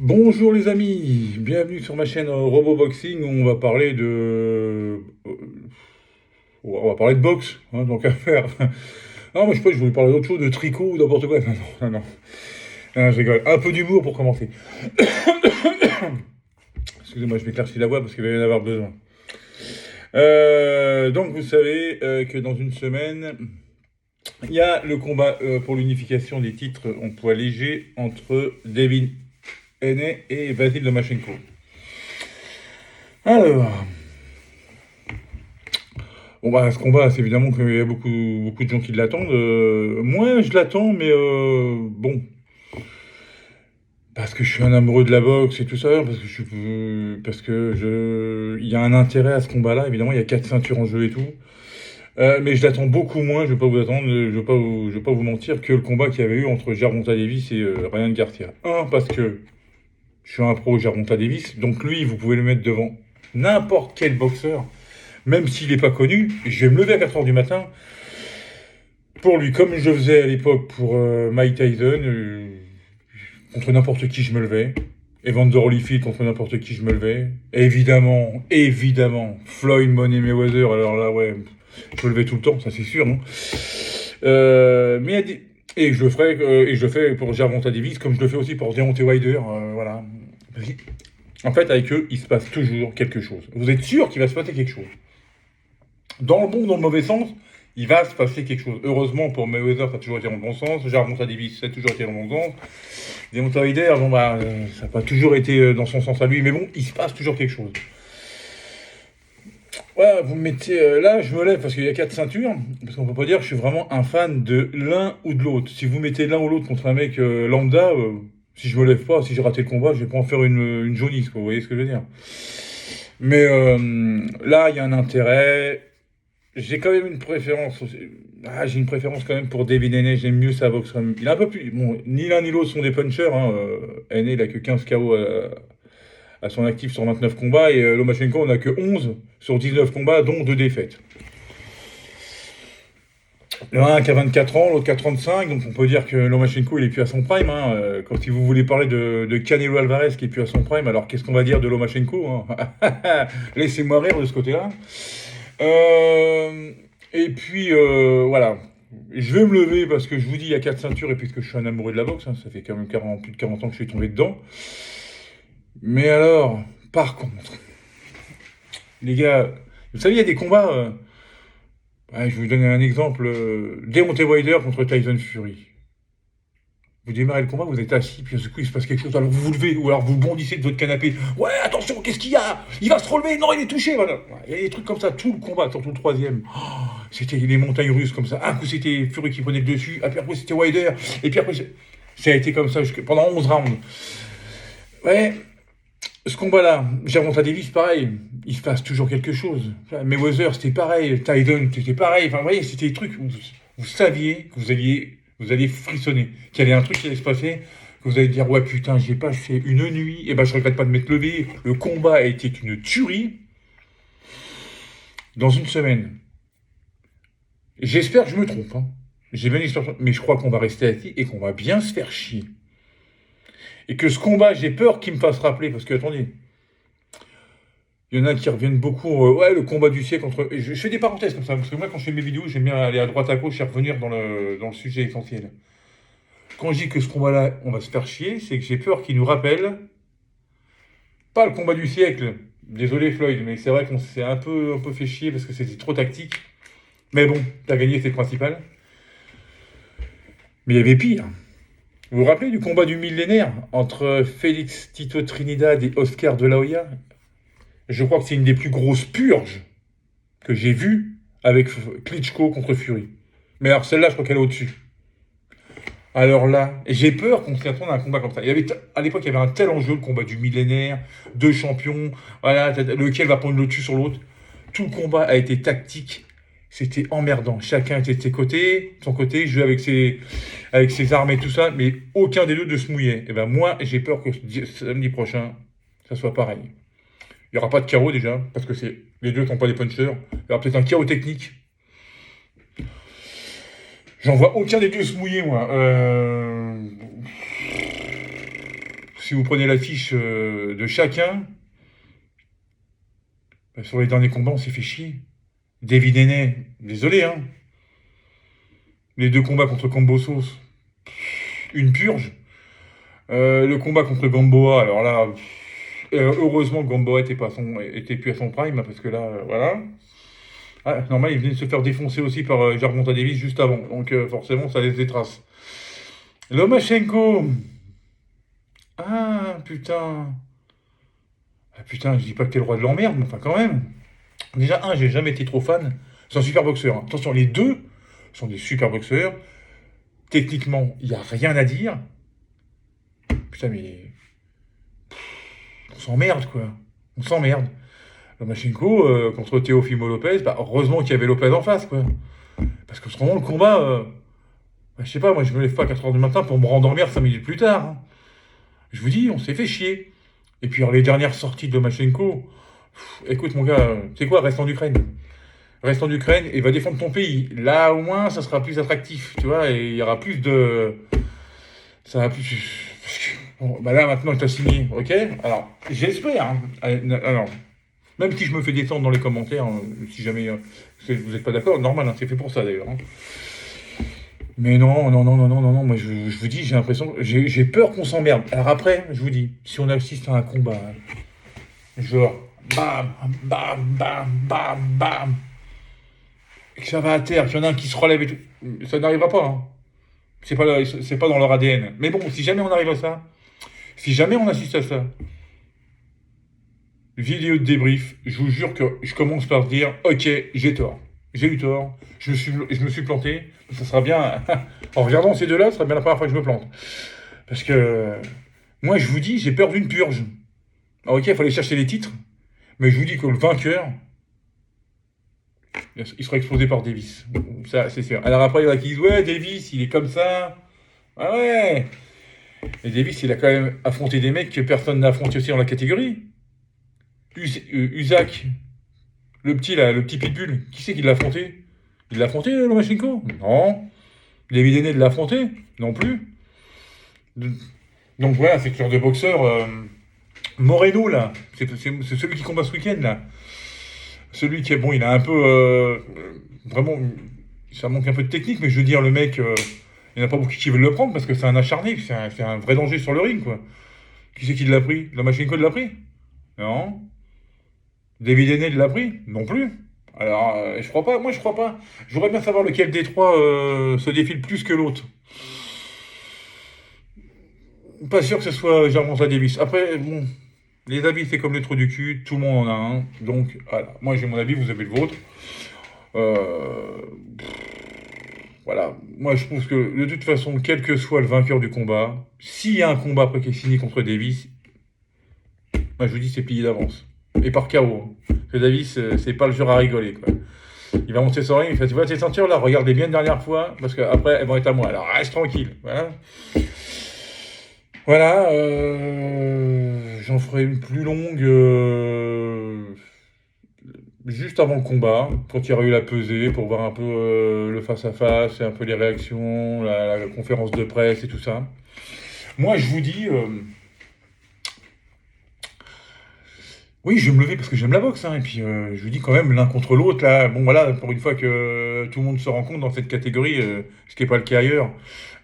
Bonjour les amis, bienvenue sur ma chaîne RoboBoxing où on va parler de boxe, hein, donc à faire. Non, moi je sais pas, je voulais parler d'autre chose, de tricot ou n'importe quoi. Non, non, non, non. Non, je rigole. Un peu d'humour pour commencer. Excusez-moi, je m'éclaircis la voix parce qu'il va y en avoir besoin. Donc vous savez que dans une semaine, il y a le combat pour l'unification des titres en poids léger entre David Haney et Vasil Lomachenko. Alors, bon bah ce combat, c'est évidemment qu'il y a beaucoup de gens qui l'attendent. Moi, je l'attends, mais bon, parce que je suis un amoureux de la boxe et tout ça, il y a un intérêt à ce combat-là. Évidemment, il y a 4 ceintures en jeu et tout. Mais je l'attends beaucoup moins. Je vais pas vous attendre, je vais pas vous mentir que le combat qu'il y avait eu entre Gervonta Davis et Ryan Garcia. Parce que je suis un pro Gervonta Davis, donc lui, vous pouvez le mettre devant n'importe quel boxeur. Même s'il n'est pas connu, je vais me lever à 4 heures du matin pour lui, comme je faisais à l'époque pour Mike Tyson, contre n'importe qui je me levais. Evander Holyfield contre n'importe qui je me levais. Évidemment, Floyd Money Mayweather, alors là, ouais, je me levais tout le temps, ça c'est sûr. Hein. Mais il y a des... Et je le fais pour Gervonta Davis, comme je le fais aussi pour Deontay Wilder, voilà. En fait, avec eux, il se passe toujours quelque chose. Vous êtes sûr qu'il va se passer quelque chose. Dans le bon ou dans le mauvais sens, il va se passer quelque chose. Heureusement pour Mayweather, ça a toujours été dans le bon sens. Gervonta Davis, ça a toujours été dans le bon sens. Deontay Wilder, bon bah, ça n'a pas toujours été dans son sens à lui, mais bon, il se passe toujours quelque chose. Ouais, vous me mettez là, je me lève parce qu'il y a 4 ceintures, parce qu'on peut pas dire que je suis vraiment un fan de l'un ou de l'autre. Si vous mettez l'un ou l'autre contre un mec lambda, si je me lève pas, si j'ai raté le combat, je vais pas en faire une jaunisse, quoi, vous voyez ce que je veux dire. Mais là, il y a un intérêt. J'ai quand même une préférence. J'ai une préférence quand même pour David Haney. J'aime mieux sa boxe. Il est un peu plus. Bon, ni l'un ni l'autre sont des punchers. Hein. Haney, il a que 15 KO à son actif sur 29 combats. Et Lomachenko, on a que 11 sur 19 combats, dont 2 défaites. Le 1 qui a 24 ans, l'autre qui a 35. Donc on peut dire que Lomachenko, il est plus à son prime. Hein. Quand si vous voulez parler de Canelo Alvarez qui est plus à son prime, alors qu'est-ce qu'on va dire de Lomachenko, hein. Laissez-moi rire de ce côté-là. Et puis, voilà. Je vais me lever parce que je vous dis, il y a 4 ceintures et puisque je suis un amoureux de la boxe, hein, ça fait quand même plus de 40 ans que je suis tombé dedans. Mais alors, par contre, les gars, vous savez, il y a des combats. Je vais vous donner un exemple. Deontay Wilder contre Tyson Fury. Vous démarrez le combat, vous êtes assis, puis du coup il se passe quelque chose, alors vous vous levez, ou alors vous bondissez de votre canapé. Ouais, attention, qu'est-ce qu'il y a? Il va se relever, non, il est touché, voilà. Il y a des trucs comme ça, tout le combat, surtout le troisième. C'était des montagnes russes comme ça. Un coup c'était Fury qui prenait le dessus, puis après c'était Wilder, et puis après ça a été comme ça pendant 11 rounds. Ouais, ce combat-là, Gervonta Davis, pareil, il se passe toujours quelque chose. Mayweather, c'était pareil, Tyson, c'était pareil. Enfin, vous voyez, c'était des trucs où vous saviez que vous alliez frissonner, qu'il y avait un truc qui allait se passer, que vous allez dire, ouais, putain, j'ai passé une nuit, et ben je regrette pas de m'être levé, le combat a été une tuerie. Dans une semaine, j'espère que je me trompe, hein. J'ai bien l'histoire, mais je crois qu'on va rester assis et qu'on va bien se faire chier. Et que ce combat, j'ai peur qu'il me fasse rappeler, parce que, attendez, il y en a qui reviennent beaucoup, ouais, le combat du siècle entre... Je fais des parenthèses comme ça, parce que moi, quand je fais mes vidéos, j'aime bien aller à droite à gauche et revenir dans le sujet essentiel. Quand je dis que ce combat-là, on va se faire chier, c'est que j'ai peur qu'il nous rappelle, pas le combat du siècle, désolé Floyd, mais c'est vrai qu'on s'est un peu fait chier parce que c'était trop tactique. Mais bon, t'as gagné, c'est le principal. Mais il y avait pire. Vous vous rappelez du combat du millénaire entre Félix Tito Trinidad et Oscar de la Hoya? Je crois que c'est une des plus grosses purges que j'ai vues avec Klitschko contre Fury. Mais alors celle-là, je crois qu'elle est au-dessus. Alors là, j'ai peur qu'on s'y attende à un combat comme ça. À l'époque, il y avait un tel enjeu, le combat du millénaire, deux champions, voilà, lequel va prendre le dessus sur l'autre. Tout le combat a été tactique. C'était emmerdant. Chacun était de son côté, jouait avec ses armes et tout ça, mais aucun des deux ne se mouillait. Et ben moi, j'ai peur que samedi prochain, ça soit pareil. Il n'y aura pas de KO déjà, parce que les deux ne sont pas des punchers. Il y aura peut-être un KO technique. J'en vois aucun des deux se mouiller, moi. si vous prenez l'affiche de chacun, sur les derniers combats, on s'est fait chier. David Heney, désolé, hein. Les 2 combats contre Kambosos, une purge. Le combat contre Gamboa, alors là, heureusement que Gamboa était plus à son prime, parce que là, voilà. Ah, normal, il venait de se faire défoncer aussi par Gervonta Davis juste avant, donc forcément, ça laisse des traces. Lomachenko, ah putain, ah putain, je dis pas que t'es le roi de l'emmerde, mais enfin quand même. Déjà, j'ai jamais été trop fan. C'est un super boxeur, hein. Attention, les deux sont des super boxeurs. Techniquement, il n'y a rien à dire. Putain, mais on s'emmerde, quoi. On s'emmerde. Lomachenko contre Teofimo Lopez, bah, heureusement qu'il y avait Lopez en face, quoi. Parce que autrement, le combat, bah, je sais pas, moi je me lève pas à 4h du matin pour me rendormir 5 minutes plus tard, hein. Je vous dis, on s'est fait chier. Et puis alors, les dernières sorties de Lomachenko, écoute mon gars, tu sais quoi, reste en Ukraine. Reste en Ukraine et va défendre ton pays. Là, au moins, ça sera plus attractif, tu vois, et il y aura plus de... Ça va plus... Bon, bah là, maintenant, tu as signé, ok? Alors, j'espère, hein. Alors, même si je me fais descendre dans les commentaires, hein, si jamais vous n'êtes pas d'accord, normal, hein, c'est fait pour ça d'ailleurs, hein. Mais non, non, non, non, non, non, non, moi je vous dis, j'ai l'impression, j'ai peur qu'on s'emmerde. Alors après, je vous dis, si on assiste à un combat, genre, bam, bam, bam, bam, bam, et que ça va à terre, qu'il y en a un qui se relève et tout, ça n'arrivera pas, hein. C'est pas dans leur ADN. Mais bon, si jamais on arrive à ça, si jamais on assiste à ça, vidéo de débrief, je vous jure que je commence par dire, ok, j'ai tort. J'ai eu tort, je me suis planté, ça sera bien, en regardant ces deux-là, ça sera bien la première fois que je me plante. Parce que, moi je vous dis, j'ai peur d'une purge. Alors, ok, il fallait chercher les titres, mais je vous dis que le vainqueur, il sera exposé par Davis. Ça, c'est sûr. Alors après, il y en a qui disent, ouais, Davis, il est comme ça. Ah ouais. Et Davis, il a quand même affronté des mecs que personne n'a affronté aussi dans la catégorie. Usyk, le petit là, le petit pitbull, qui c'est qui l'a affronté? Il l'a affronté, Lomachenko? Non. David Heney l'a affronté? Non plus. Donc voilà, c'est le genre de boxeur. Moreno là, c'est celui qui combat ce week-end là. Celui qui est bon, il a un peu vraiment, ça manque un peu de technique, mais je veux dire, le mec, il n'y en a pas beaucoup qui veulent le prendre parce que c'est un acharné, c'est un vrai danger sur le ring, quoi. Qui c'est qui l'a pris? Lomachenko l'a pris? Non. David Heney l'a pris? Non plus. Alors, je crois pas, moi je crois pas. J'aimerais bien savoir lequel des trois se défile plus que l'autre. Pas sûr que ce soit Gervonta Davis. Après, bon, les avis c'est comme le trou du cul, tout le monde en a un. Donc, voilà. Moi j'ai mon avis, vous avez le vôtre. Euh, Voilà. Moi je pense que de toute façon, quel que soit le vainqueur du combat, s'il y a un combat après qui est signé contre Davis, moi je vous dis c'est plié d'avance. Et par KO, hein. Parce que Davis, c'est pas le genre à rigoler, quoi. Il va monter son ring, il fait, tu vois tes ceintures là, regardez bien une dernière fois, parce qu'après elles vont être à moi. Alors reste tranquille. Voilà. Voilà, j'en ferai une plus longue juste avant le combat, quand il y aura eu la pesée, pour voir un peu le face-à-face, et un peu les réactions, la conférence de presse et tout ça. Moi, je vous dis, oui, je vais me lever parce que j'aime la boxe, hein, et puis je vous dis quand même l'un contre l'autre, là, bon voilà, pour une fois que tout le monde se rend compte dans cette catégorie, ce qui n'est pas le cas ailleurs,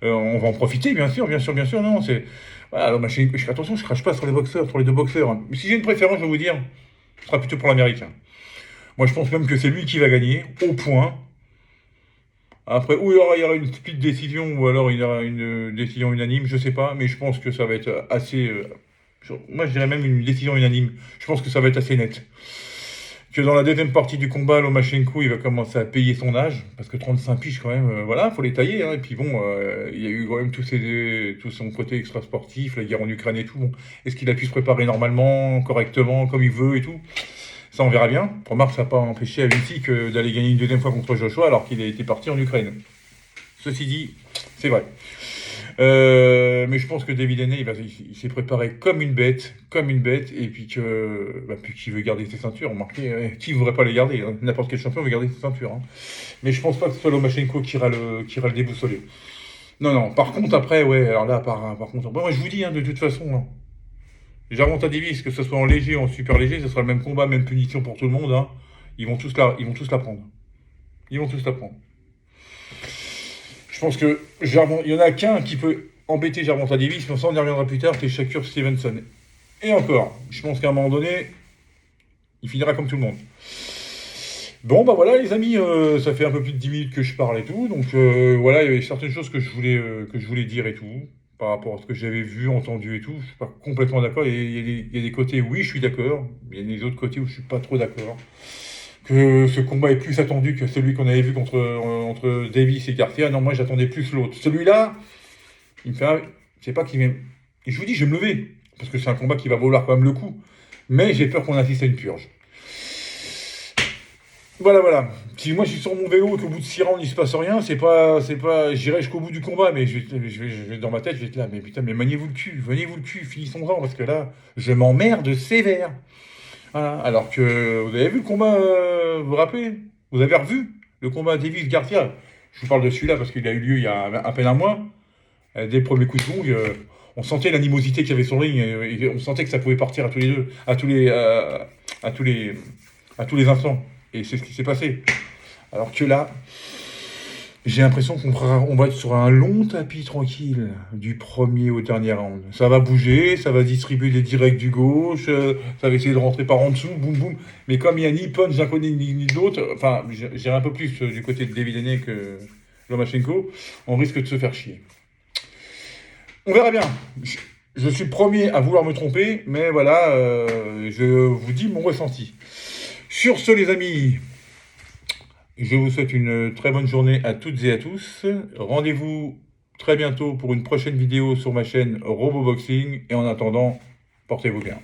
on va en profiter, bien sûr, bien sûr, bien sûr, non, c'est... Voilà, attention, je crache pas sur les boxeurs, sur les deux boxeurs, hein. Si j'ai une préférence, je vais vous dire, ce sera plutôt pour l'américain. Moi, je pense même que c'est lui qui va gagner, au point. Après, ou il y aura une split décision, ou alors il y aura une décision unanime, je sais pas, mais je pense que ça va être assez... moi, je dirais même une décision unanime. Je pense que ça va être assez net. Que dans la deuxième partie du combat, Lomachenko, il va commencer à payer son âge, parce que 35 piges quand même, voilà, faut les tailler, hein. Et puis bon, il y a eu quand même tout son côté extra-sportif, la guerre en Ukraine et tout. Bon, est-ce qu'il a pu se préparer normalement, correctement, comme il veut et tout? Ça, on verra bien. Remarque, ça n'a pas empêché à Usyk d'aller gagner une deuxième fois contre Joshua, alors qu'il était parti en Ukraine. Ceci dit, c'est vrai. Mais je pense que David Heney, il s'est préparé comme une bête, et puis puis qu'il veut garder ses ceintures. Remarquez, qui ne voudrait pas les garder, hein. N'importe quel champion veut garder ses ceintures, hein. Mais je pense pas que ce soit Lomachenko qui ira le déboussoler. Non, non. Par contre, après, ouais, alors là, par contre, moi je vous dis, hein, de toute façon, hein, Gervonta Davis, que ce soit en léger ou en super léger, ce sera le même combat, même punition pour tout le monde. Hein. Ils vont tous la prendre. Ils vont tous la prendre. Je pense que il y en a qu'un qui peut embêter Gervonta Davis, mais ça on y reviendra plus tard, c'est Shakur Stevenson. Et encore, je pense qu'à un moment donné, il finira comme tout le monde. Bon, bah voilà les amis, ça fait un peu plus de 10 minutes que je parle et tout, donc voilà, il y avait certaines choses que je voulais dire et tout, par rapport à ce que j'avais vu, entendu et tout, je suis pas complètement d'accord, il y a des côtés, oui, je suis d'accord, il y a des autres côtés où je suis pas trop d'accord. Que ce combat est plus attendu que celui qu'on avait vu entre Davis et Garcia, non, moi j'attendais plus l'autre. Celui-là, il me fait, c'est pas qu'il m'aime. Et je vous dis, je vais me lever, parce que c'est un combat qui va valoir quand même le coup, mais j'ai peur qu'on assiste à une purge. Voilà. Si moi je suis sur mon vélo et qu'au bout de 6 rounds il se passe rien, c'est pas, j'irai jusqu'au bout du combat, mais je vais dans ma tête, je vais être là, mais putain, mais maniez-vous le cul, finissons-en, parce que là, je m'emmerde sévère. Voilà. Alors que vous avez vu le combat, vous vous rappelez? Vous avez revu le combat Davis-Garcia? Je vous parle de celui-là parce qu'il a eu lieu il y a à peine un mois. Dès le premier coup de gong, on sentait l'animosité qu'il y avait sur le ring, et on sentait que ça pouvait partir à tous les deux, à tous les instants. Et c'est ce qui s'est passé. Alors que là, j'ai l'impression on va être sur un long tapis tranquille, du premier au dernier round. Ça va bouger, ça va distribuer des directs du gauche, ça va essayer de rentrer par en dessous, boum boum. Mais comme il n'y a ni punch d'un côté ni de l'autre, enfin, j'irai un peu plus du côté de David Haney que Lomachenko, on risque de se faire chier. On verra bien. Je suis le premier à vouloir me tromper, mais voilà, je vous dis mon ressenti. Sur ce, les amis, je vous souhaite une très bonne journée à toutes et à tous. Rendez-vous très bientôt pour une prochaine vidéo sur ma chaîne RoboBoxing. Et en attendant, portez-vous bien.